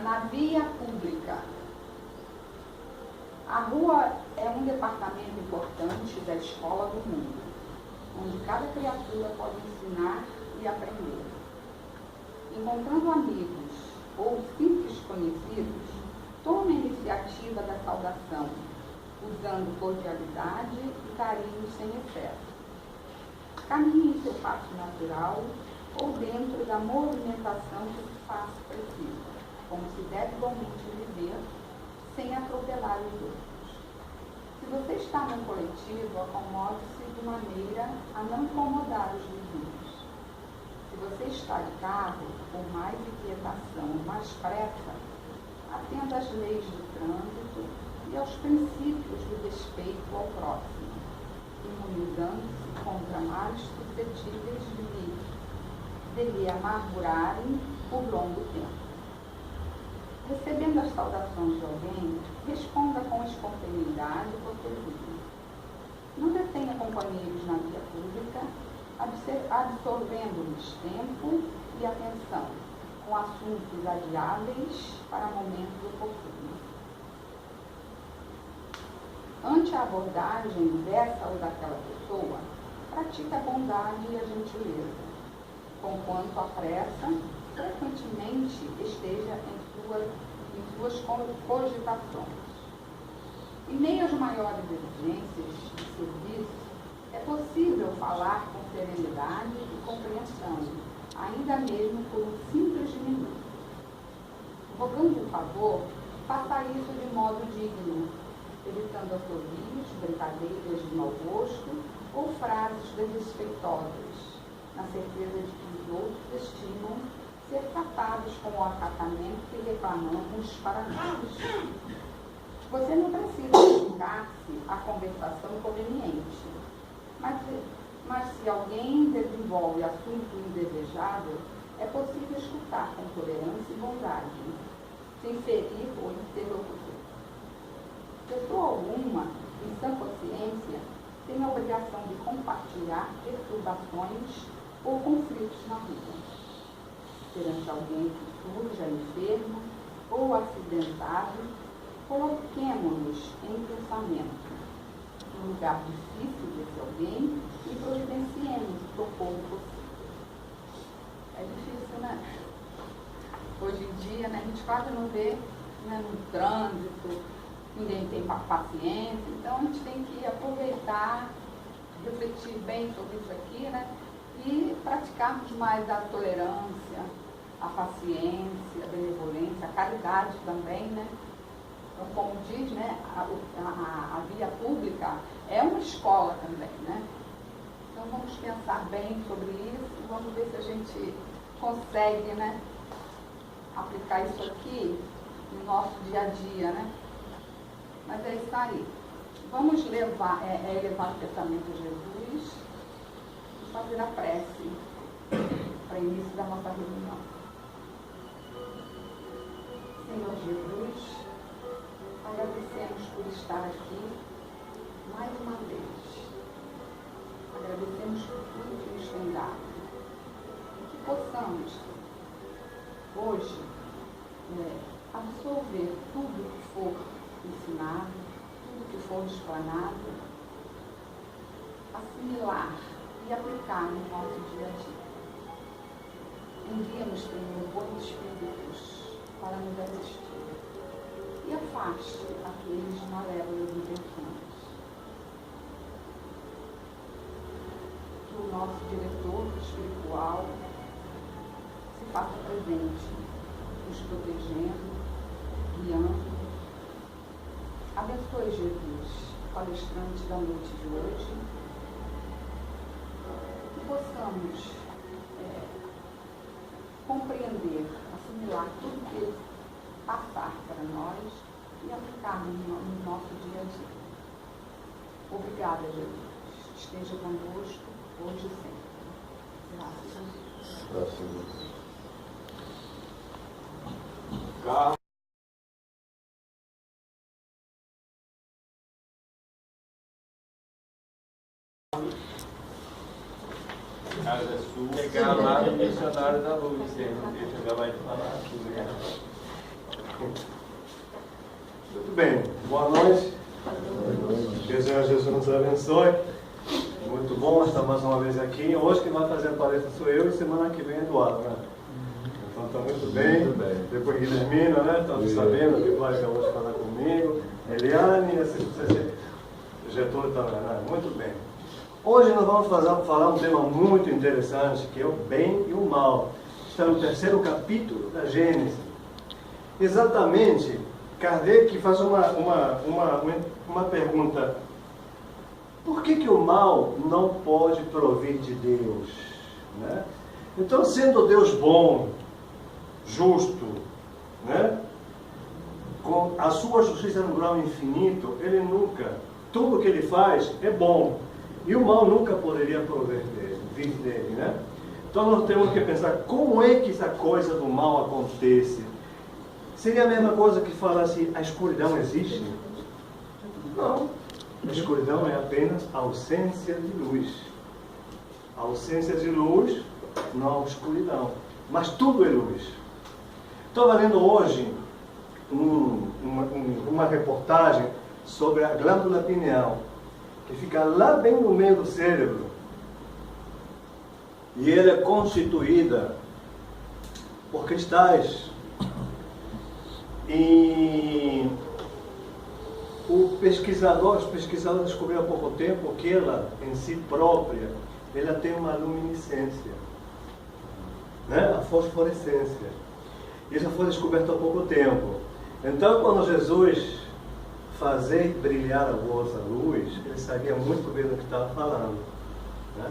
na via pública. A rua é um departamento importante da escola do mundo, onde cada criatura pode ensinar e aprender. Encontrando amigos ou simples conhecidos, tome a iniciativa da saudação, usando cordialidade e carinho sem excesso. Caminhe em seu passo natural ou dentro da movimentação que se faça precisa, como se deve igualmente viver, sem atropelar os outros. Se você está num coletivo, acomode-se de maneira a não incomodar os vizinhos. Se você está de carro, com mais inquietação ou mais pressa, atenda às leis do trânsito e aos princípios do respeito ao próximo, imunizando-se contra males suscetíveis de lhe amargurarem por longo tempo. Recebendo as saudações de alguém, responda com espontaneidade e cortesia. Não detenha companheiros na via pública, absorvendo-lhes tempo e atenção, com assuntos adiáveis para momentos oportunos. Ante a abordagem dessa ou daquela pessoa, pratique a bondade e a gentileza, conquanto a pressa frequentemente esteja em suas cogitações. Em meio às maiores exigências de serviço, é possível falar com serenidade e compreensão, ainda mesmo por um simples minuto. Rogando o favor, faça isso de modo digno, evitando assobios, brincadeiras de mau gosto ou frases desrespeitosas, na certeza de que os outros estimam ser tratados com o acatamento que reclamamos para nós. Você não precisa dedicar-se à conversação conveniente, mas se alguém desenvolve assunto indesejável, é possível escutar com tolerância e bondade, sem ferir o interlocutor. Pessoa alguma, em sã consciência, tem a obrigação de compartilhar perturbações ou conflitos na vida. Perante alguém que surja enfermo ou acidentado, coloquemo-nos em pensamento, no lugar difícil desse alguém, e providenciemos o socorro possível. É difícil, né? Hoje em dia, né, a gente quase não vê, né, no trânsito, ninguém tem paciência, então a gente tem que aproveitar, refletir bem sobre isso aqui, né, e praticarmos mais a tolerância, a paciência, a benevolência, a caridade também, né? Então, como diz, né, a via pública é uma escola também, né? Então vamos pensar bem sobre isso e vamos ver se a gente consegue, né, aplicar isso aqui no nosso dia a dia, né? Mas é isso aí. Vamos elevar o pensamento a Jesus e fazer a prece para o início da nossa reunião. Senhor Jesus, agradecemos por estar aqui mais uma vez. Agradecemos por tudo que nos tem dado. E que possamos, hoje, absorver tudo que for ensinado, tudo que for explanado, assimilar e aplicar no nosso dia a dia. Envia-nos, Senhor, bons espíritos para nos assistir e afaste aqueles malévolos intenções. Que o nosso diretor espiritual se faça presente, nos protegendo, guiando. Abençoe, Jesus, o palestrante da noite de hoje, que possamos compreender, assimilar tudo que ele passar para nós e aplicar no nosso dia a dia. Obrigada, Jesus. Esteja conosco hoje e sempre. Graças a Deus. Graças a Deus. Casa sua. Chegar lá no missionário da luz, você já vai falar tudo, né? Muito bem, boa noite. Que o Senhor Jesus nos abençoe. Muito bom estar mais uma vez aqui. Hoje quem vai fazer a palestra sou eu e semana que vem Eduardo, né? Então está muito bem. Muito bem. Depois Guilhermina, né? Estamos sabendo que vai hoje falar comigo. Eliane, o Getúlio também, né? Muito bem. Hoje nós vamos falar um tema muito interessante, que é o bem e o mal. Está no 3º capítulo da Gênesis. Exatamente, Kardec faz uma pergunta. Por que o mal não pode provir de Deus? Né? Então, sendo Deus bom, justo, né? Com a sua justiça no grau infinito, Ele nunca, tudo que Ele faz é bom. E o mal nunca poderia vir dele, né? Então nós temos que pensar como é que essa coisa do mal acontece. Seria a mesma coisa que falar assim, a escuridão existe? Não. A escuridão é apenas a ausência de luz. A ausência de luz não há escuridão. Mas tudo é luz. Estou vendo hoje uma reportagem sobre a glândula pineal, que fica lá bem no meio do cérebro. E ela é constituída por cristais. E os pesquisadores descobriram há pouco tempo que ela, em si própria, ela tem uma luminescência, né? A fosforescência. Isso foi descoberto há pouco tempo. Então, quando Jesus fazia brilhar a vossa luz, ele sabia muito bem do que estava falando, né?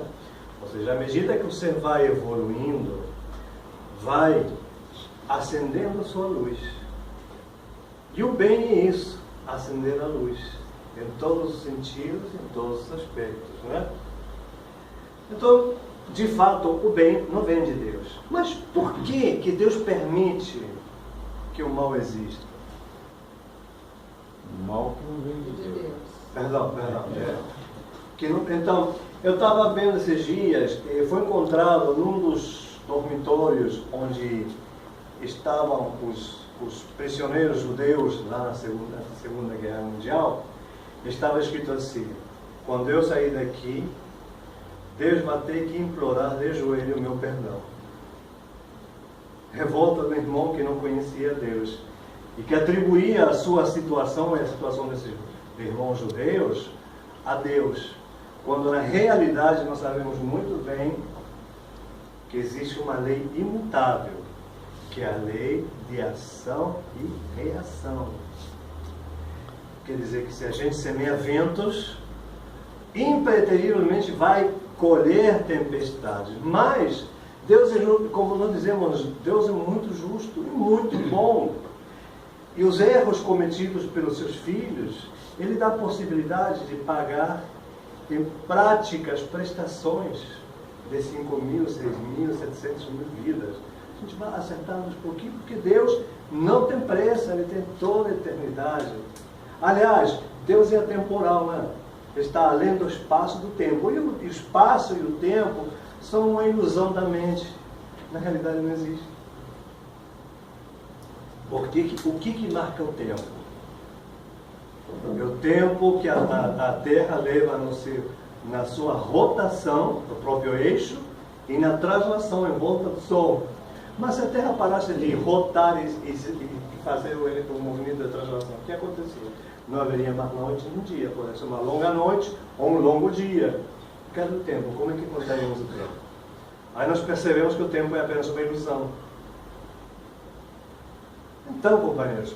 Ou seja, à medida que você vai evoluindo, vai acendendo a sua luz. E o bem é isso, acender a luz, em todos os sentidos, em todos os aspectos, né? Então, de fato, o bem não vem de Deus. Mas por que Deus permite que o mal exista? O mal que não vem de Deus. Perdão. Então, eu estava vendo esses dias, foi encontrado num dos dormitórios onde estavam os prisioneiros judeus lá na Segunda Guerra Mundial, estava escrito assim: quando eu sair daqui, Deus vai ter que implorar de joelho o meu perdão. Revolta do irmão que não conhecia Deus e que atribuía a sua situação e a situação desses irmãos judeus a Deus, quando na realidade nós sabemos muito bem que existe uma lei imutável, que é a lei de ação e reação. Quer dizer que se a gente semeia ventos, impreterivelmente vai colher tempestades. Mas Deus, como nós dizemos, Deus é muito justo e muito bom. E os erros cometidos pelos seus filhos, Ele dá a possibilidade de pagar em práticas prestações de 5.000, 6.000, 700 mil vidas. A gente vai acertando uns pouquinhos, porque Deus não tem pressa, Ele tem toda a eternidade. Aliás, Deus é atemporal, né? Está além do espaço e do tempo. E o espaço e o tempo são uma ilusão da mente. Na realidade não existe. Porque o que marca o tempo? É o tempo que a Terra leva na sua rotação, no próprio eixo, e na translação em volta do Sol. Mas se a Terra parasse de rotar e fazer o movimento da translação, o que acontecia? Não haveria mais noite nem dia, pode ser uma longa noite ou um longo dia. Cadê o tempo? Como é que contaríamos o tempo? Aí nós percebemos que o tempo é apenas uma ilusão. Então, companheiros,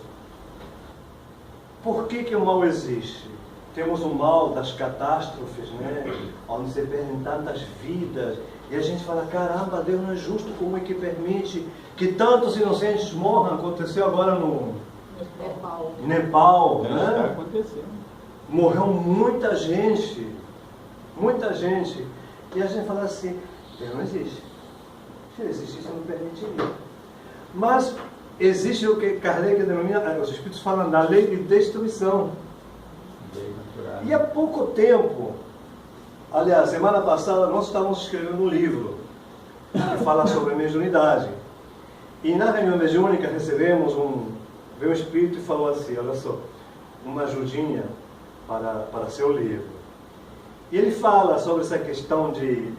por que o mal existe? Temos o mal das catástrofes, né? Onde se perdem tantas vidas. E a gente fala, caramba, Deus não é justo, como é que permite que tantos inocentes morram? Aconteceu agora no Nepal, né? Está acontecendo. Morreu muita gente. E a gente fala assim, Deus não existe. Se ele existisse, não permitiria. Mas existe o que Kardec denomina, os Espíritos falam da lei de destruição. E há pouco tempo, aliás, semana passada, nós estávamos escrevendo um livro que fala sobre a mediunidade. E na reunião mediúnica recebemos veio um espírito e falou assim, olha só, uma ajudinha para seu livro. E ele fala sobre essa questão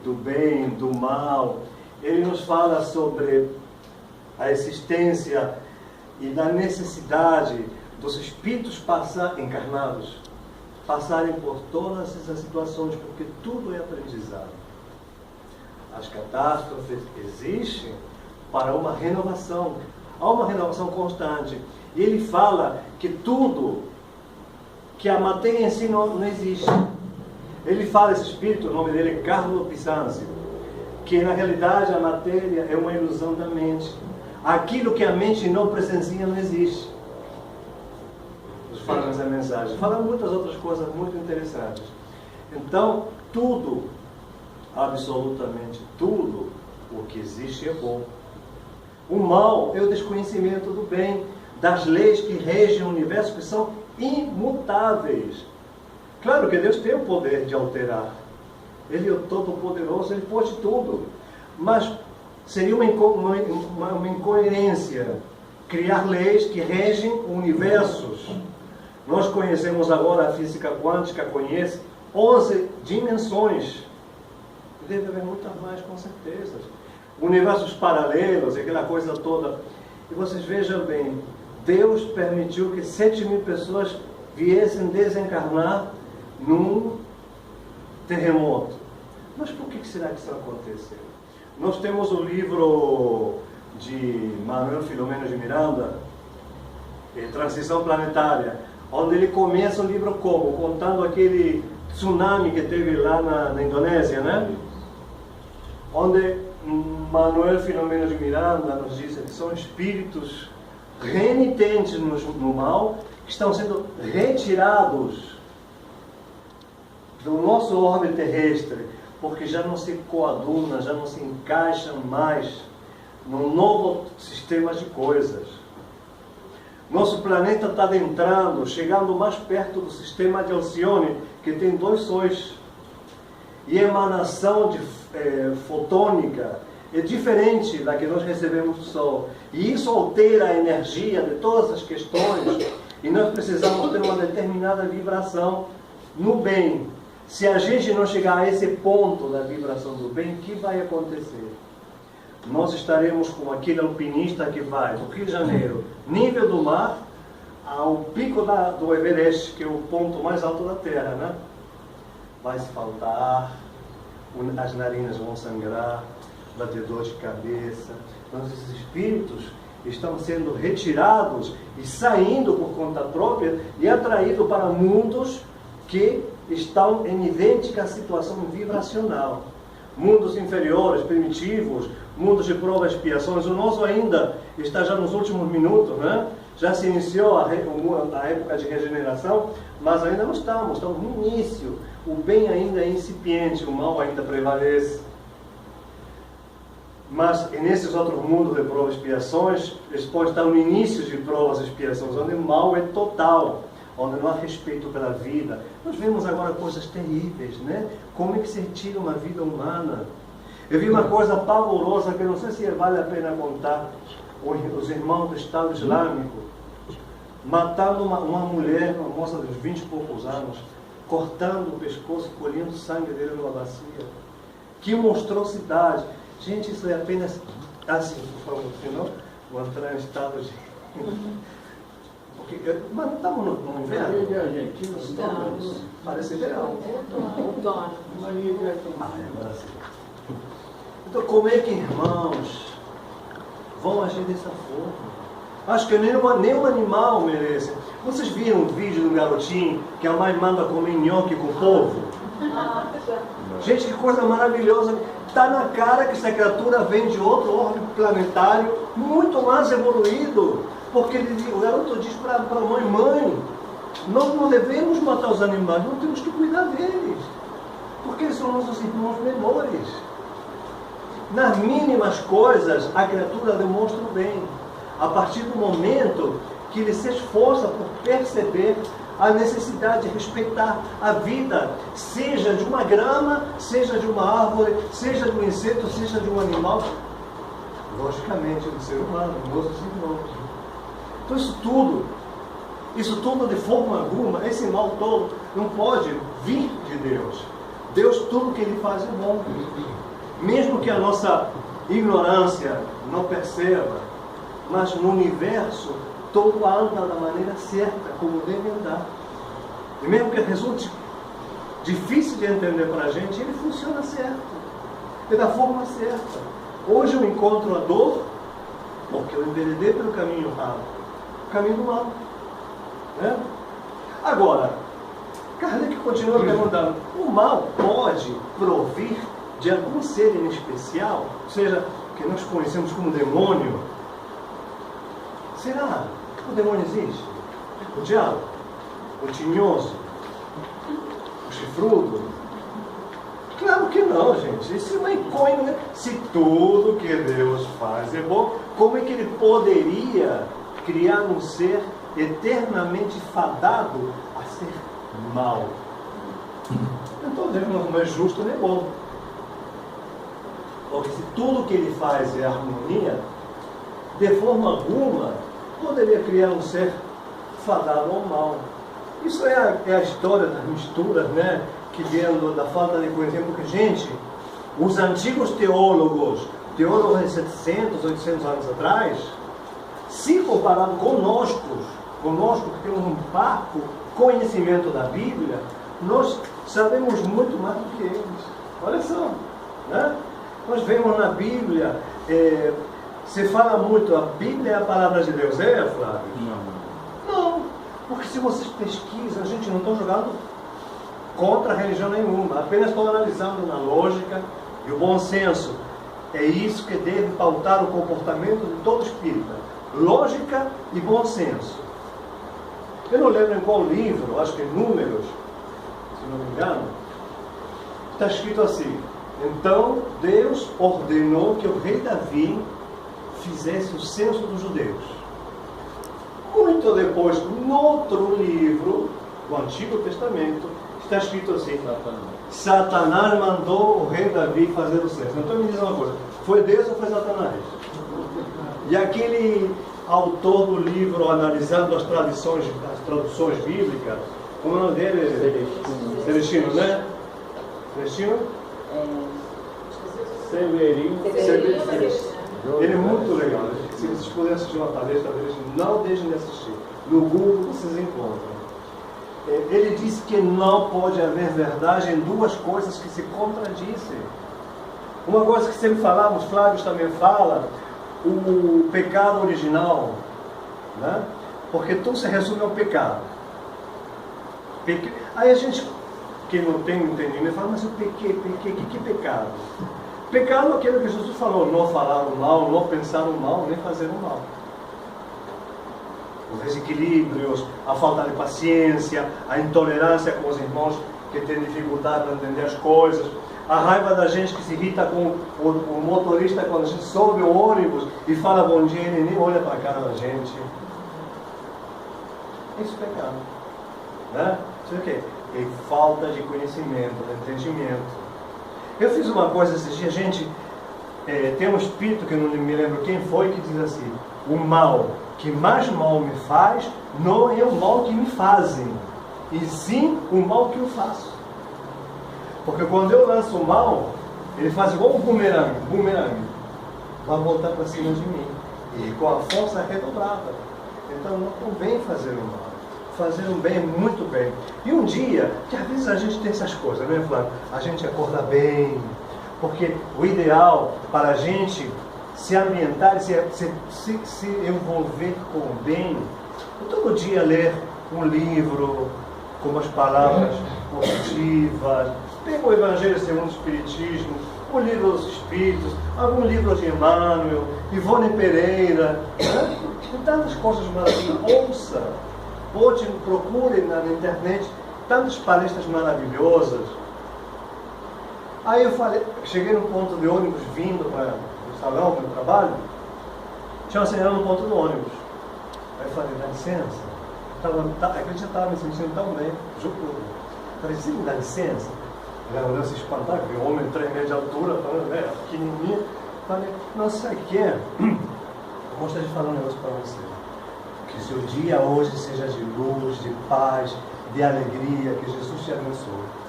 do bem, do mal. Ele nos fala sobre a existência e da necessidade dos espíritos encarnados passarem por todas essas situações, porque tudo é aprendizado. As catástrofes existem para uma renovação. Há uma renovação constante. E ele fala que tudo, que a matéria em si não existe. Ele fala, esse espírito, o nome dele é Carlo Pisanzi, que na realidade a matéria é uma ilusão da mente. Aquilo que a mente não presencia não existe. Nos fala nessa mensagem. Fala muitas outras coisas muito interessantes. Então, tudo, absolutamente tudo, o que existe é bom. O mal é o desconhecimento do bem, das leis que regem o universo, que são imutáveis. Claro que Deus tem o poder de alterar. Ele é o Todo-Poderoso, Ele pode tudo. Mas seria uma incoerência criar leis que regem universos. Nós conhecemos agora, a física quântica conhece 11 dimensões. Deve haver muitas mais, com certeza. Universos paralelos, aquela coisa toda. E vocês vejam bem, Deus permitiu que 7.000 pessoas viessem desencarnar num terremoto. Mas por que será que isso aconteceu? Nós temos o livro de Manuel Filomeno de Miranda, Transição Planetária, onde ele começa o livro como? Contando aquele tsunami que teve lá na Indonésia, né? Onde Manuel Filomeno de Miranda nos diz que são espíritos renitentes no mal, que estão sendo retirados do nosso orbe terrestre, porque já não se coadunam, já não se encaixam mais num novo sistema de coisas. Nosso planeta está adentrando, chegando mais perto do sistema de Alcione, que tem 2 sóis. E a emanação fotônica é diferente da que nós recebemos do Sol. E isso altera a energia de todas as questões. E nós precisamos ter uma determinada vibração no bem. Se a gente não chegar a esse ponto da vibração do bem, o que vai acontecer? Nós estaremos com aquele alpinista que vai do Rio de Janeiro, nível do mar, ao pico do Everest, que é o ponto mais alto da Terra, né? Vai se faltar, as narinas vão sangrar, vai ter dor de cabeça. Então, esses espíritos estão sendo retirados e saindo por conta própria e atraídos para mundos que estão em idêntica situação vibracional. Mundos inferiores, primitivos, mundos de provas e expiações. O nosso ainda está já nos últimos minutos, né? Já se iniciou a época de regeneração, mas ainda não estamos no início. O bem ainda é incipiente, o mal ainda prevalece. Mas nesses outros mundos de provas e expiações, eles podem estar no início de provas e expiações, onde o mal é total, onde não há respeito pela vida. Nós vemos agora coisas terríveis, né? Como é que se retira uma vida humana? Eu vi uma coisa pavorosa que eu não sei se vale a pena contar. Os irmãos do Estado Islâmico matando uma mulher, uma moça de 20 e poucos anos, cortando o pescoço e colhendo sangue dele numa bacia. Que monstruosidade! Gente, isso é apenas assim, por favor, senão vou entrar em estado de... Mas não estamos no inverno? De Argentina, Estamos. Parece verão. Maria de Argentina. Agora sim. Então, como é que irmãos vão agir dessa forma? Acho que nenhum animal merece. Vocês viram um vídeo do garotinho que a mãe manda comer nhoque com polvo? Gente, que coisa maravilhosa. Está na cara que essa criatura vem de outro orbe planetário muito mais evoluído. Porque o garoto diz para a mãe, nós não devemos matar os animais, nós temos que cuidar deles. Porque eles são nossos irmãos menores. Nas mínimas coisas, a criatura demonstra o bem. A partir do momento que ele se esforça por perceber a necessidade de respeitar a vida, seja de uma grama, seja de uma árvore, seja de um inseto, seja de um animal, logicamente do ser humano, nossos irmãos. Então isso tudo de forma alguma, esse mal todo não pode vir de Deus. Deus, tudo que Ele faz é bom. Mesmo que a nossa ignorância não perceba, mas no universo todo anda da maneira certa, como deve andar. E mesmo que resulte difícil de entender para a gente, ele funciona certo. É da forma certa. Hoje eu encontro a dor porque eu enveredei pelo caminho errado, o caminho do mal. Né? Agora, Kardec continua perguntando: o mal pode provir de algum ser em especial, ou seja, que nós conhecemos como demônio? Será que o demônio existe? O diabo? O tinhoso? O chifrudo? Claro que não, gente. Isso é uma incógnita. Se tudo que Deus faz é bom, como é que Ele poderia criar um ser eternamente fadado a ser mal? Então Deus não é justo nem bom. Porque se tudo que Ele faz é harmonia, de forma alguma poderia criar um ser fadado ao mal. Isso é a história das misturas, né? Que vem da falta de conhecimento. Porque, gente, os antigos teólogos de 700, 800 anos atrás, se comparado conosco que temos um parco conhecimento da Bíblia, nós sabemos muito mais do que eles. Olha só, né? Nós vemos na Bíblia, se fala muito, a Bíblia é a palavra de Deus, Flávio? Não, porque se vocês pesquisam, a gente não está jogando contra a religião nenhuma, apenas estou analisando na lógica e o bom senso. É isso que deve pautar o comportamento de todo espírita: lógica e bom senso. Eu não lembro em qual livro, acho que é Números, se não me engano, está escrito assim: então Deus ordenou que o rei Davi fizesse o censo dos judeus. Muito depois, no outro livro do Antigo Testamento, está escrito assim: Satanás mandou o rei Davi fazer o censo. Então me diz uma coisa: foi Deus ou foi Satanás? E aquele autor do livro analisando as traduções bíblicas, como o nome dele? Celestino, né? Celestino? Severino. Ele é muito legal. Se vocês puderem assistir uma palestra dele, não deixem de assistir. No Google vocês encontram. Ele disse que não pode haver verdade em duas coisas que se contradizem. Uma coisa que sempre falamos, Flávio também fala, o pecado original, né? Porque tudo se resume ao pecado. Aí a gente, que não tem entendimento, fala: mas eu pequei, que pecado? Pecado é aquilo que Jesus falou: não falar o mal, não pensar o mal, nem fazer o mal. Os desequilíbrios, a falta de paciência, a intolerância com os irmãos que têm dificuldade para entender as coisas, a raiva da gente que se irrita com o motorista quando a gente sobe o ônibus e fala bom dia e ele nem olha para a cara da gente. Isso é pecado, né? Isso é o quê? É falta de conhecimento, de entendimento. Eu fiz uma coisa esses dias, gente, tem um espírito que eu não me lembro quem foi, que diz assim: o mal que mais mal me faz não é o mal que me fazem, e sim o mal que eu faço. Porque quando eu lanço o mal, ele faz igual um bumerangue, vai voltar para cima de mim, e com a força redobrada. Então não convém fazer o mal. Fazer um bem é muito bem. E um dia, que às vezes a gente tem essas coisas, né, Flávio? A gente acorda bem, porque o ideal para a gente se ambientar, se envolver com o bem, é todo dia ler um livro com umas palavras positivas, pega o Evangelho segundo o Espiritismo, o livro dos Espíritos, algum livro de Emmanuel, Ivone Pereira, né? Tem tantas coisas maravilhosas. Ouça, procure na internet tantas palestras maravilhosas. Aí eu falei, cheguei no ponto de ônibus vindo para o salão, para o trabalho, tinha uma senhora no ponto do ônibus. Aí eu falei: dá licença. Eu já estava me sentindo tão bem, juro. Falei: você me dá licença? Ela olhou se espantar, porque o homem de 3 metros de altura, falando, né, pequenininho. Falei: não, sabe o que é? Eu gostaria de falar um negócio para você. Que seu dia hoje seja de luz, de paz, de alegria, que Jesus te abençoe.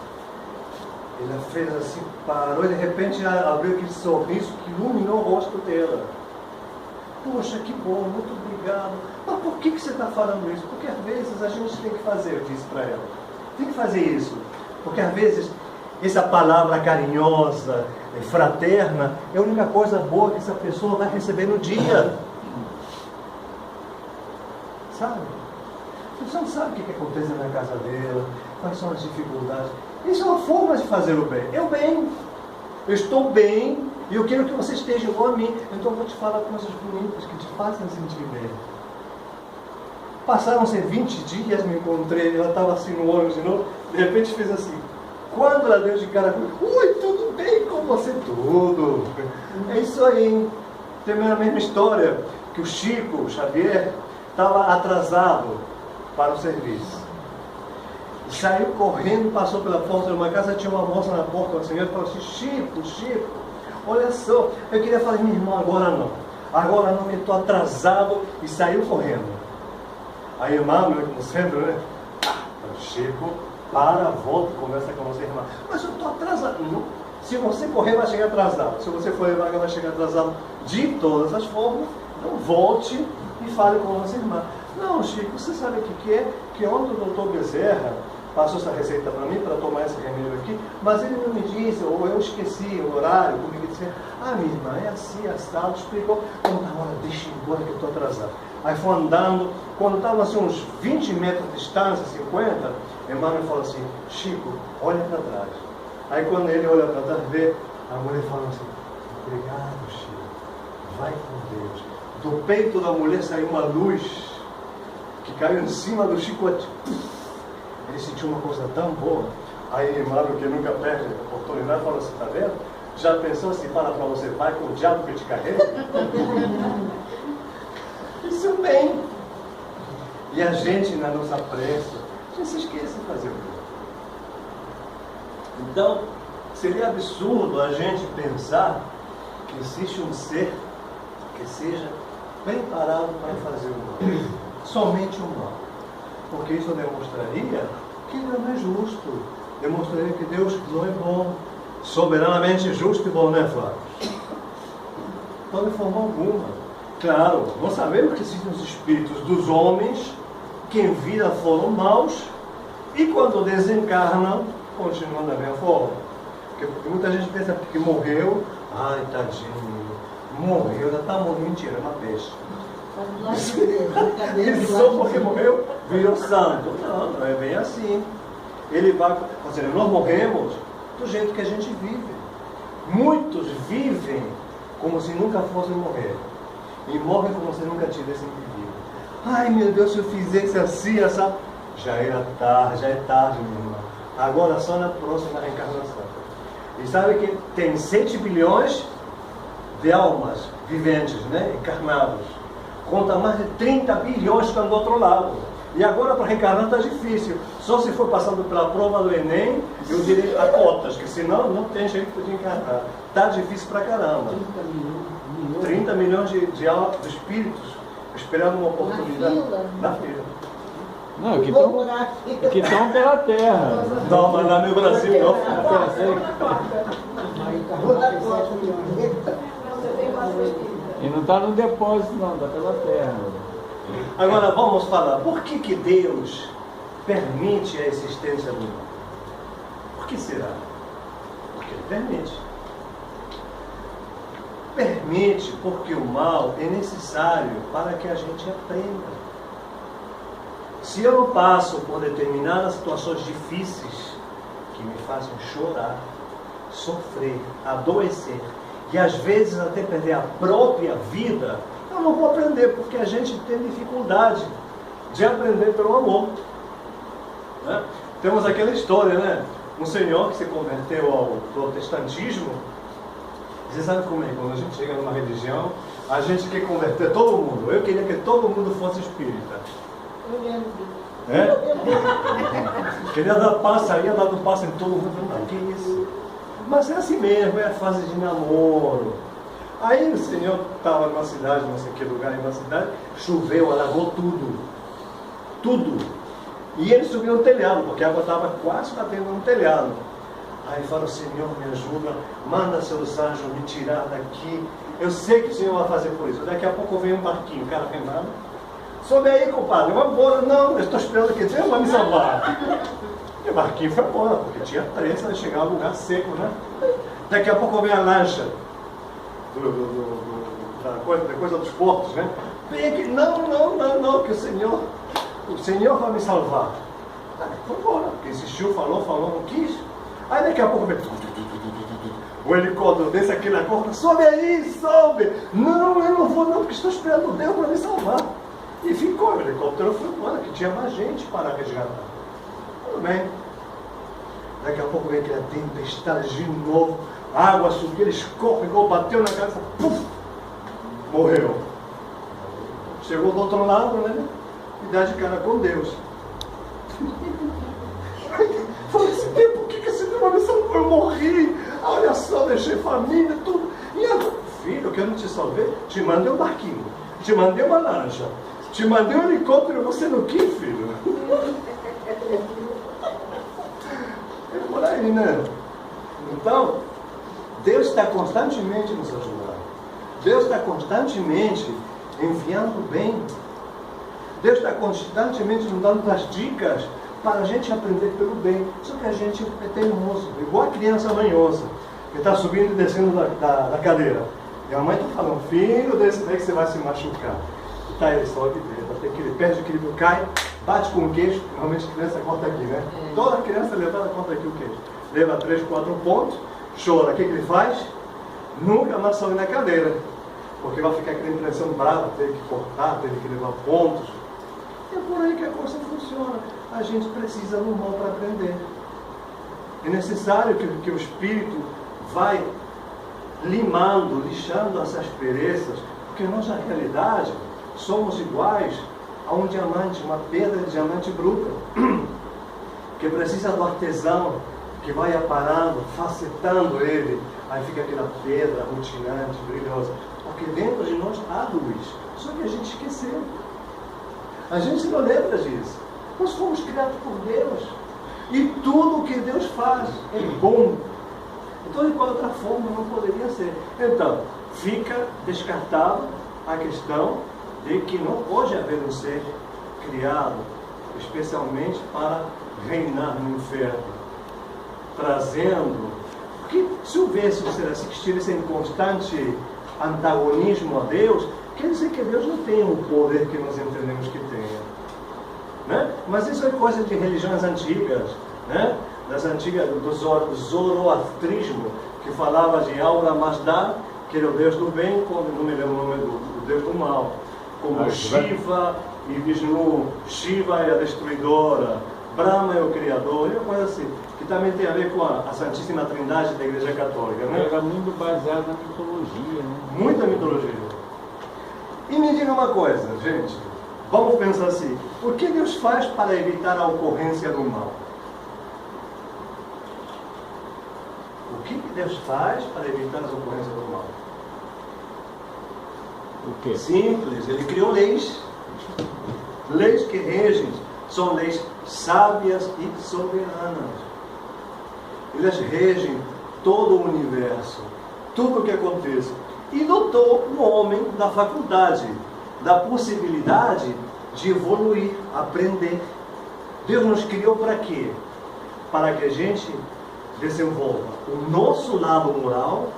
Ele fez assim, parou e de repente abriu aquele sorriso que iluminou o rosto dela. Poxa, que bom, muito obrigado. Mas por que você está falando isso? Porque às vezes a gente tem que fazer, eu disse para ela. Tem que fazer isso. Porque às vezes essa palavra carinhosa, fraterna, é a única coisa boa que essa pessoa vai receber no dia. Sabe? Você não sabe o que acontece na casa dela, quais são as dificuldades. Isso é uma forma de fazer o bem. Eu estou bem e eu quero que você esteja igual a mim. Então eu vou te falar coisas bonitas que te fazem sentir bem. Passaram-se 20 dias, me encontrei, ela estava assim no ônibus de novo, de repente fez assim. Quando ela deu de cara comigo, ui, tudo bem com você? Tudo. É isso aí. Tem a mesma história, que o Chico, o Xavier, estava atrasado para o serviço. E saiu correndo, passou pela porta de uma casa, tinha uma moça na porta, uma senhora, e falou assim, Chico, olha só, eu queria falar, minha irmã, agora não, que eu estou atrasado, e saiu correndo. A irmã, como sempre, né? Chico, volta, conversa com você, irmã. Mas eu estou atrasado. Não. Se você correr, vai chegar atrasado. Se você for devagar, vai chegar atrasado de todas as formas. Então volte e fale com a nossa irmã. Não, Chico, você sabe o que é? Que ontem o doutor Bezerra passou essa receita para mim, para tomar esse remédio aqui, mas ele não me disse, ou eu esqueci o horário, como ele disse, minha irmã, é assim, assado, explicou, então tá, hora, deixa eu ir embora que eu estou atrasado. Aí foi andando, quando estava assim, uns 20 metros de distância, 50, a irmã me falou assim, Chico, olha para trás. Aí quando ele olha para trás, vê, a mulher falou assim, obrigado, Chico, vai com Deus. Do peito da mulher saiu uma luz, que caiu em cima do Chico. Ele sentiu uma coisa tão boa. Aí a irmã, que nunca perde a oportunidade, falou assim, tá vendo? Já pensou se fala para você, vai com o diabo que te carrega? Isso bem. E a gente, na nossa pressa, a gente se esquece de fazer o bem. Então, seria absurdo a gente pensar que existe um ser que seja preparado para fazer o mal. Somente o mal. Porque isso demonstraria que não é justo. Demonstraria que Deus não é bom. Soberanamente justo e bom, não é, Flávio? Então, de forma alguma. Claro, nós sabemos que existem os espíritos dos homens que em vida foram maus e quando desencarnam, continuam da mesma forma. Porque muita gente pensa que morreu, ai, tadinho, morreu, já está morrendo, mentira, é uma peste. Ele só porque morreu, virou santo. Não, não é bem assim. Ele vai, ou seja, nós morremos do jeito que a gente vive. Muitos vivem como se nunca fossem morrer. E morrem como se nunca tivessem vivido. Ai meu Deus, se eu fizesse assim, essa... já é tarde, meu irmão. Agora só na próxima reencarnação. E sabe que tem 7 bilhões de almas viventes, né? Encarnados. Conta mais de 30 bilhões que estão do outro lado. E agora para reencarnar está difícil. Só se for passando pela prova do Enem, eu diria a cotas, que senão não tem jeito de encarnar. Está difícil pra caramba. 30 milhões de espíritos esperando uma oportunidade na fila. Não, que estão pela terra. Não, mas lá no Brasil não. E não está no depósito não, está pela terra. Agora vamos falar, por que Deus permite a existência do mal? Por que será? Porque Ele permite. Permite porque o mal é necessário para que a gente aprenda. Se eu não passo por determinadas situações difíceis que me fazem chorar, sofrer, adoecer e às vezes até perder a própria vida, eu não vou aprender, porque a gente tem dificuldade de aprender pelo amor. Né? Temos aquela história, né? Um senhor que se converteu ao protestantismo. Você sabe como é? Quando a gente chega numa religião, a gente quer converter todo mundo. Eu queria que todo mundo fosse espírita. Queria dar passo, ia dando passo em todo mundo. Não, que isso? Mas é assim mesmo, é a fase de namoro. Aí o senhor estava numa cidade, não sei que lugar, em uma cidade, choveu, alagou tudo. Tudo. E ele subiu no telhado, porque a água estava quase batendo no telhado. Aí falou, Senhor, me ajuda, manda seus anjos me tirar daqui. Eu sei que o Senhor vai fazer por isso. Daqui a pouco vem um barquinho, o cara remando. Sobe aí, compadre, vamos embora. Não, eu estou esperando que Deus vai me salvar. E o barquinho foi embora, porque tinha pressa de chegar a um lugar seco, né? Daqui a pouco vem a lancha da coisa dos portos, né? Vem aqui, não, que o Senhor vai me salvar. Aí foi embora, porque insistiu, falou, não quis. Aí daqui a pouco vem o helicóptero desce aqui na corda, sobe aí, sobe. Não, eu não vou não, porque estou esperando Deus para me salvar. E ficou, o helicóptero foi embora, que tinha mais gente para resgatar. Tudo bem. Daqui a pouco vem aquela tempestade de novo, a água subiu, ele escorregou, bateu na cabeça, puf, morreu. Chegou do outro lado, né? E dá de cara com Deus. Falei assim, por que esse Deus me salvou? Eu morri. Olha só, deixei família, tudo. E agora, filho, eu quero te salvar. Te mandei um barquinho, te mandei uma lancha, te mandei um helicóptero, você não quis, filho? É por aí, né? Então, Deus está constantemente nos ajudando. Deus está constantemente enviando o bem. Deus está constantemente nos dando as dicas para a gente aprender pelo bem. Só que a gente é teimoso, igual a criança manhosa, que está subindo e descendo da cadeira. E a mãe está falando, filho, desse daí que você vai se machucar. E tá, ele sobe dentro, até que ele perde o equilíbrio, cai, bate com o queixo. Normalmente a criança corta aqui, né? Toda criança levada corta aqui o queixo. Leva 3, 4 pontos, chora. O que ele faz? Nunca mais sobe na cadeira. Porque vai ficar aquela impressão brava, teve que cortar, teve que levar pontos. É por aí que a coisa funciona. A gente precisa do mal para aprender. É necessário que o Espírito vai limando, lixando essas asperezas, porque nós, na realidade, somos iguais a um diamante, uma pedra de diamante bruta, que precisa do artesão, que vai aparando, facetando ele, aí fica aquela pedra rutilante, brilhosa, porque dentro de nós há luz, só que a gente esqueceu. A gente não lembra disso. Nós fomos criados por Deus. E tudo o que Deus faz é bom. Então, de qual outra forma não poderia ser? Então, fica descartado a questão de que não pode haver um ser criado especialmente para reinar no inferno, trazendo... Porque se houvesse um ser assim que estivesse em constante antagonismo a Deus, quer dizer que Deus não tem o poder que nós entendemos que tenha. Né? Mas isso é coisa de religiões antigas, né? Das antigas, do zoroastrismo, que falava de Aura Mazda, que era o Deus do bem, como não me lembro o nome do Deus do mal, como Shiva e Vishnu. Shiva é a destruidora, Brahma é o criador, é uma coisa assim, que também tem a ver com a Santíssima Trindade da Igreja Católica. Né? Era muito baseado na mitologia. Né? Muita mitologia. E me diga uma coisa, gente. Vamos pensar assim, o que Deus faz para evitar a ocorrência do mal? O que Deus faz para evitar as ocorrências do mal? O quê? Simples, Ele criou leis. Leis que regem, são leis sábias e soberanas. Elas regem todo o universo, tudo o que acontece. E dotou o homem da faculdade, da possibilidade de evoluir, aprender. Deus nos criou para quê? Para que a gente desenvolva o nosso lado moral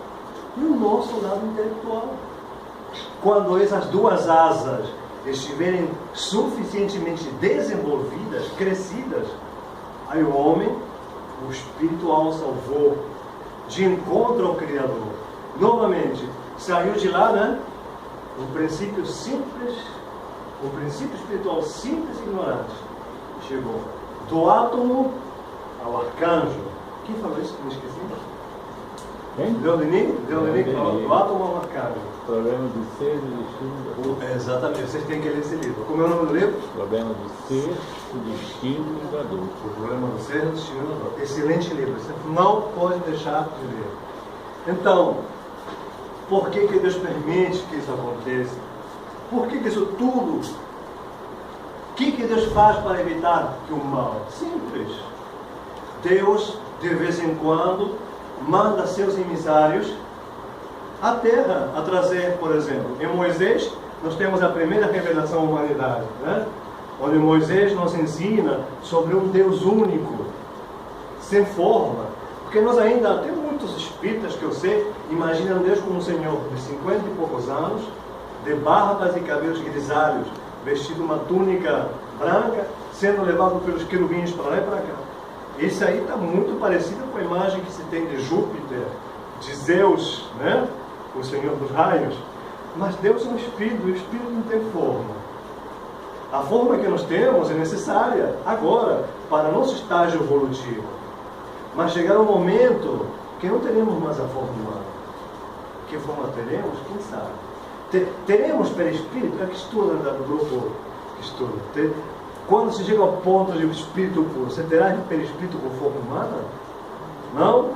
e o nosso lado intelectual. Quando essas duas asas estiverem suficientemente desenvolvidas, crescidas, aí o homem, o espiritual salvou, de encontro ao Criador. Novamente, saiu de lá, né? Um princípio simples, um princípio espiritual simples e ignorante. Chegou do átomo ao arcanjo. Quem falou isso? Me esqueci. Leonin falou do átomo ao arcanjo. Problema do ser, do destino. Exatamente, vocês têm que ler esse livro. Como é o nome do livro? Problema do ser, do destino e do adulto. O problema do ser, do destino e do adulto. Excelente livro, você não pode deixar de ler. Então, Por que Deus permite que isso aconteça? Por que isso tudo? O que Deus faz para evitar que o mal? Simples. Deus, de vez em quando, manda seus emissários à terra a trazer, por exemplo, em Moisés, nós temos a primeira revelação à humanidade, né? Onde Moisés nos ensina sobre um Deus único, sem forma. Porque nós ainda, tem muitos espíritas que eu sei, imaginam Deus como um senhor de 50 e poucos anos, de barbas e cabelos grisalhos, vestido uma túnica branca, sendo levado pelos querubins para lá e para cá. Isso aí está muito parecido com a imagem que se tem de Júpiter, de Zeus, né? O senhor dos raios. Mas Deus é um espírito, o espírito não tem forma. A forma que nós temos é necessária agora, para nosso estágio evolutivo. Mas chegará um momento que não teremos mais a forma humana. Que forma teremos? Quem sabe? Teremos perispírito? É que estuda do grupo que estuda. Quando se chega ao ponto de espírito puro, você terá perispírito com forma humana? Não?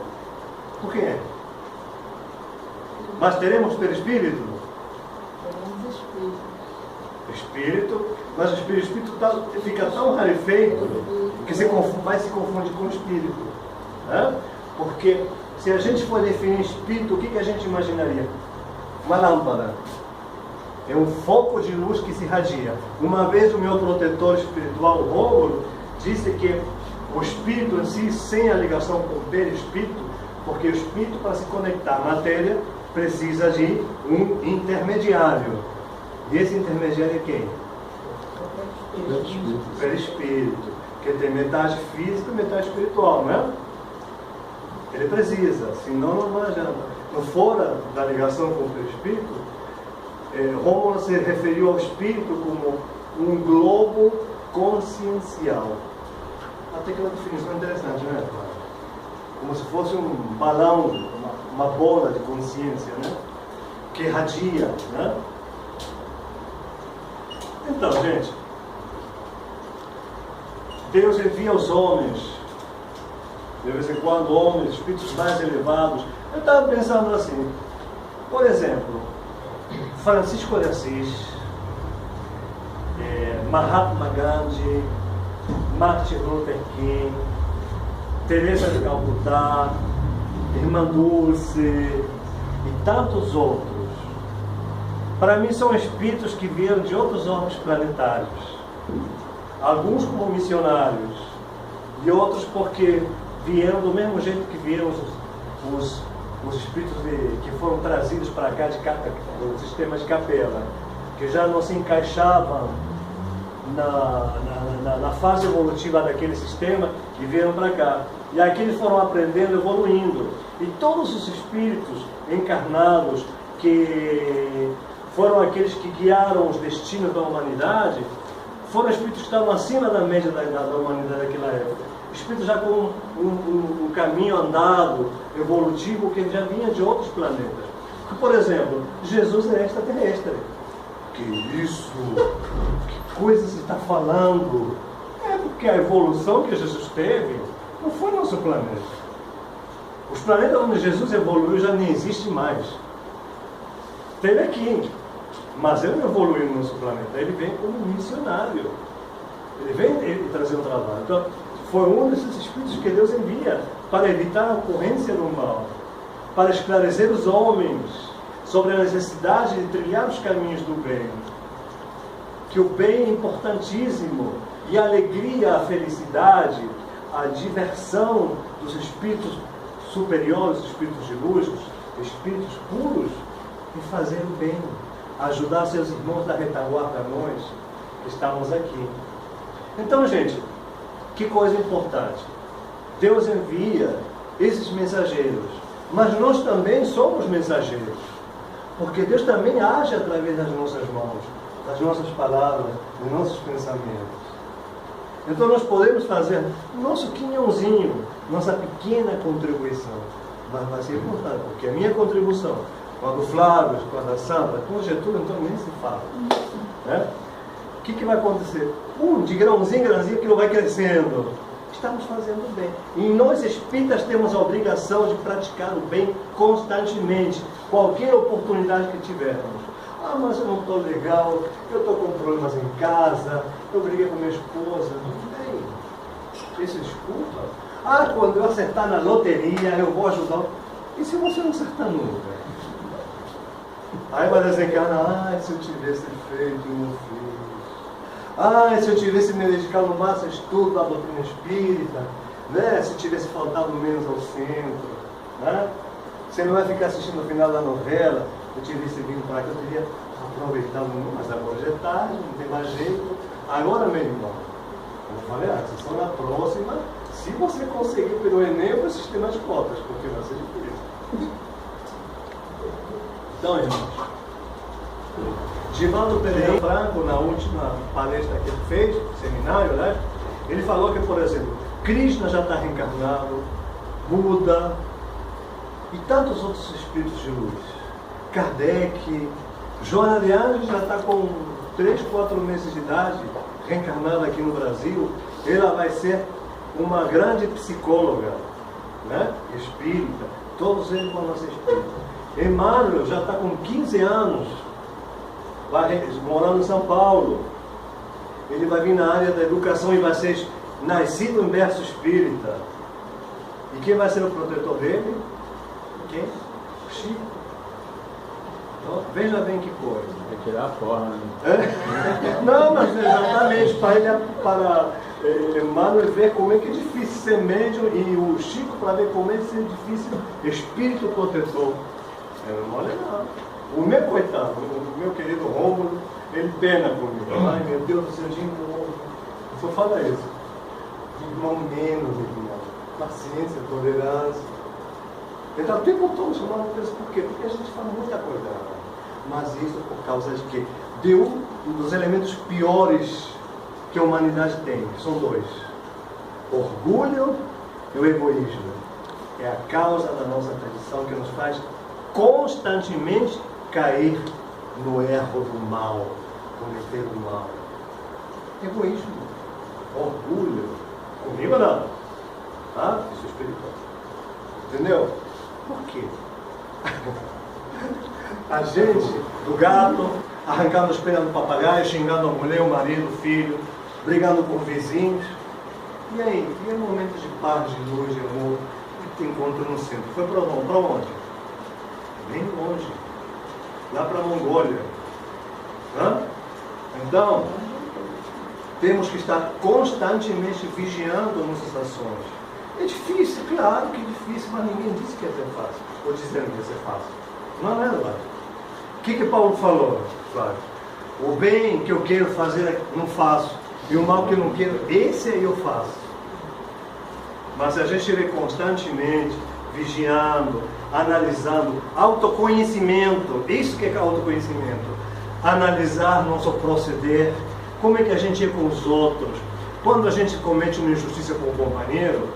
Por quê? Mas teremos perispírito? Teremos espírito, mas o espírito fica tão rarefeito que vai se confundir com o espírito. Né? Porque se a gente for definir espírito, o que a gente imaginaria? Uma lâmpada. É um foco de luz que se irradia. Uma vez o meu protetor espiritual, o Rômulo, disse que o espírito em si, sem a ligação com o perispírito, porque o espírito, para se conectar à matéria, precisa de um intermediário. E esse intermediário é quem? O perispírito. Que tem metade física e metade espiritual, não é? Ele precisa, senão não adianta. Não fora da ligação com o perispírito, Rômulo se referiu ao espírito como um globo consciencial. Até que é uma definição interessante, não é? Como se fosse um balão, uma bola de consciência, né? Que irradia, né? Então, gente, Deus envia aos homens, de vez em quando, homens, espíritos mais elevados. Eu estava pensando assim, por exemplo, Francisco de Assis, Mahatma Gandhi, Martin Luther King, Teresa de Calcutá, Irmã Dulce e tantos outros. Para mim são espíritos que vieram de outros órgãos planetários. Alguns como missionários e outros porque vieram do mesmo jeito que vieram os espíritos que foram trazidos para cá do sistema de capela, que já não se encaixavam na fase evolutiva daquele sistema e vieram para cá. E aqui eles foram aprendendo, evoluindo. E todos os espíritos encarnados que foram aqueles que guiaram os destinos da humanidade, foram espíritos que estavam acima da média da humanidade daquela época. Espíritos já com um caminho andado, evolutivo, que já vinha de outros planetas. Por exemplo, Jesus é extraterrestre. Que isso? Que coisa se está falando? É porque a evolução que Jesus teve não foi no nosso planeta. Os planetas onde Jesus evoluiu já nem existem mais. Teve aqui, mas ele não evoluiu no nosso planeta. Ele vem como missionário. Ele vem trazer um trabalho. Então, foi um desses espíritos que Deus envia para evitar a ocorrência do mal, para esclarecer os homens sobre a necessidade de trilhar os caminhos do bem. Que o bem é importantíssimo, e a alegria, a felicidade, a diversão dos espíritos superiores, dos espíritos de luz, dos espíritos puros, em fazer o bem, ajudar seus irmãos da retaguarda, nós que estamos aqui. Então, gente, que coisa importante. Deus envia esses mensageiros, mas nós também somos mensageiros, porque Deus também age através das nossas mãos, das nossas palavras, dos nossos pensamentos. Então nós podemos fazer nosso quinhãozinho, nossa pequena contribuição, mas vai ser importante, porque a minha contribuição, com a do Flávio, com a da Sandra, com o Getúlio, então nem se fala, né? O que vai acontecer? De grãozinho em grãozinho, aquilo vai crescendo. Estamos fazendo o bem. E nós espíritas temos a obrigação de praticar o bem constantemente. qualquer oportunidade que tivermos. Ah, mas eu não estou legal, eu estou com problemas em casa, eu briguei com minha esposa. Não tem. Isso é desculpa. Ah, quando eu acertar na loteria, eu vou ajudar. E se você não acertar nunca? Aí vai desencarnar, se eu tivesse feito, não fiz. Se eu tivesse me dedicado no máximo ao estudo da doutrina espírita, né? Se eu tivesse faltado menos ao centro, né? Você não vai ficar assistindo o final da novela, eu tivesse vindo para cá, eu teria aproveitado muito, mas agora já é tarde, não tem mais jeito. Agora, meu irmão, como eu falei antes, só na próxima, se você conseguir pelo Enem ou pelo sistema de cotas, porque vai ser difícil. Então, irmãos, Divaldo Pereira Franco, na última palestra que ele fez, seminário, né? Ele falou que, por exemplo, Krishna já está reencarnado, Buda e tantos outros espíritos de luz. Kardec, Joana de Anjos já está com 3, 4 meses de idade, reencarnada aqui no Brasil. Ela vai ser uma grande psicóloga, né? Espírita. Todos eles vão nascer espíritas. Emmanuel já está com 15 anos, vai morando em São Paulo. Ele vai vir na área da educação e vai ser nascido em berço espírita. E quem vai ser o protetor dele? Quem? O Chico. Então, veja bem que coisa. Vai tirar a forma, né? Não, mas exatamente para ele, para Emmanuel ver como é que é difícil ser médium e o Chico para ver como é que é difícil espírito protetor. Eu não olho não. O meu coitado, o meu querido Rômulo, ele pena comigo. Ai meu Deus do céu, de novo. Só fala isso. Irmão menos, irmão. Paciência, tolerância. Então o tempo todo chamando Deus, por quê? Porque a gente fala muita coisa. Mas isso por causa de quê? De um dos elementos piores que a humanidade tem, que são dois. Orgulho e o egoísmo. É a causa da nossa tradição que nos faz constantemente cair no erro do mal, cometer o mal. Egoísmo, orgulho, comigo não. Tá? Isso é espiritual. Entendeu? Por quê? A gente, do gato, arrancando os pelos do papagaio, xingando a mulher, o marido, o filho, brigando com vizinhos. E aí, e momentos de paz, de luz, de amor, que te encontro no centro? Foi para onde? Bem longe, lá para a Mongólia. Então, temos que estar constantemente vigiando nossas ações. É difícil, claro que é difícil, mas ninguém disse que ia ser fácil, ou dizendo que ia ser fácil. Não é verdade? O que Paulo falou, Flávio? O bem que eu quero fazer, não faço, e o mal que eu não quero, esse aí eu faço. Mas a gente estiver constantemente vigiando, analisando, autoconhecimento, isso que é autoconhecimento, analisar nosso proceder, como é que a gente é com os outros, quando a gente comete uma injustiça com o companheiro,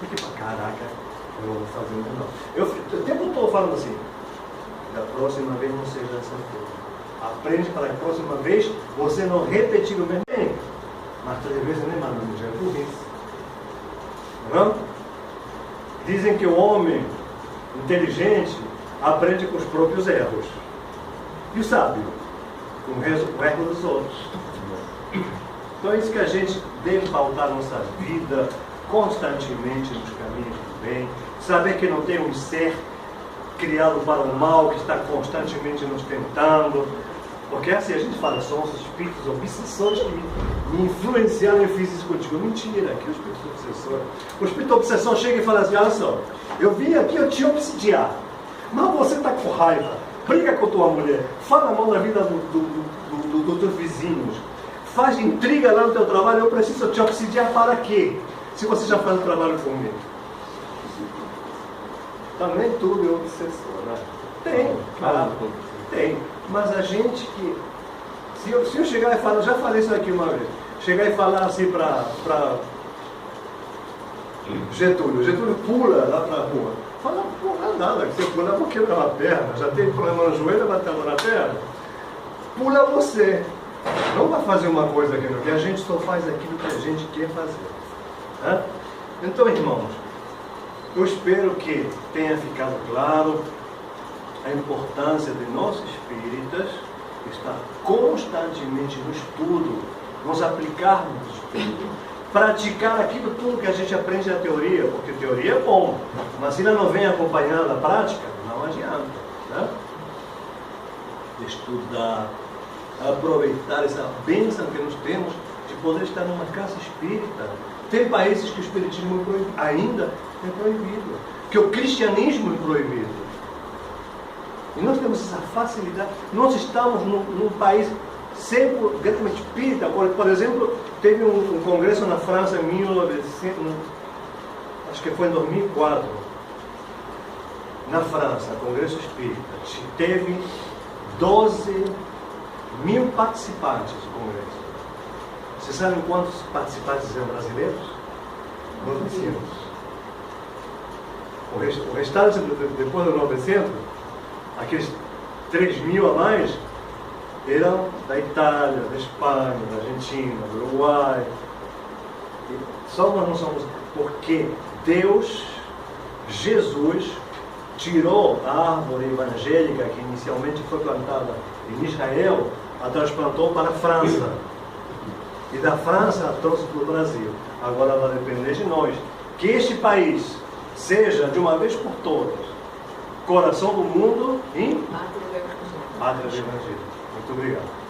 fique para caraca, eu não vou fazer isso não. Eu o tempo todo falando assim, da próxima vez não seja essa coisa. Aprende para a próxima vez você não repetir o mesmo bem, mas 3 vezes nem mais, já é burrice. Não? Dizem que o homem inteligente aprende com os próprios erros. E o sábio? Com o erro dos outros. Então é isso que a gente deve pautar nossa vida constantemente nos caminhos do bem. Saber que não tem um ser criado para o mal, que está constantemente nos tentando. Porque assim a gente fala, são os espíritos obsessores que me influenciaram e eu fiz isso contigo. Mentira, aqui o espírito obsessor. O espírito obsessor chega e fala assim, olha só, eu vim aqui, eu te obsidiar, mas você está com raiva, briga com tua mulher, fala mal da vida dos teus vizinhos, faz intriga lá no teu trabalho, eu preciso te obsidiar para quê? Se você já faz o trabalho comigo. Também tudo é obsessor, né? Tem, claro, tem. Mas a gente que... Se eu chegar e falar, eu já falei isso aqui uma vez, chegar e falar assim para Getúlio pula lá para a rua. Fala, porra, nada, que você pula, eu vou quebrar uma perna, já tem problema no joelho, bater a mão na perna. Pula você. Não vai fazer uma coisa que não quer, a gente só faz aquilo que a gente quer fazer. Né? Então, irmãos, eu espero que tenha ficado claro a importância de nós espíritas estar constantemente no estudo, nos aplicarmos no estudo, praticar aquilo tudo que a gente aprende na teoria, porque teoria é bom, mas se ela não vem acompanhada da prática, não adianta, né? Estudar, aproveitar essa bênção que nós temos de poder estar numa casa espírita. Tem países que o espiritismo ainda é proibido, que o cristianismo é proibido. E nós temos essa facilidade. Nós estamos num país sempre grandemente espírita. Por exemplo, teve um congresso na França em 1900, acho que foi em 2004, na França, congresso espírita. Teve 12 mil participantes do congresso. Vocês sabem quantos participantes eram brasileiros? 900. O restante, depois do 900, aqueles 3 mil a mais, eram da Itália, da Espanha, da Argentina, do Uruguai. E só nós não somos, porque Deus, Jesus, tirou a árvore evangélica que inicialmente foi plantada em Israel, a transplantou para a França. E da França a trouxe para o Brasil. Agora vai depender de nós. Que este país seja, de uma vez por todas, coração do mundo e pátria do Evangelho. Muito obrigado.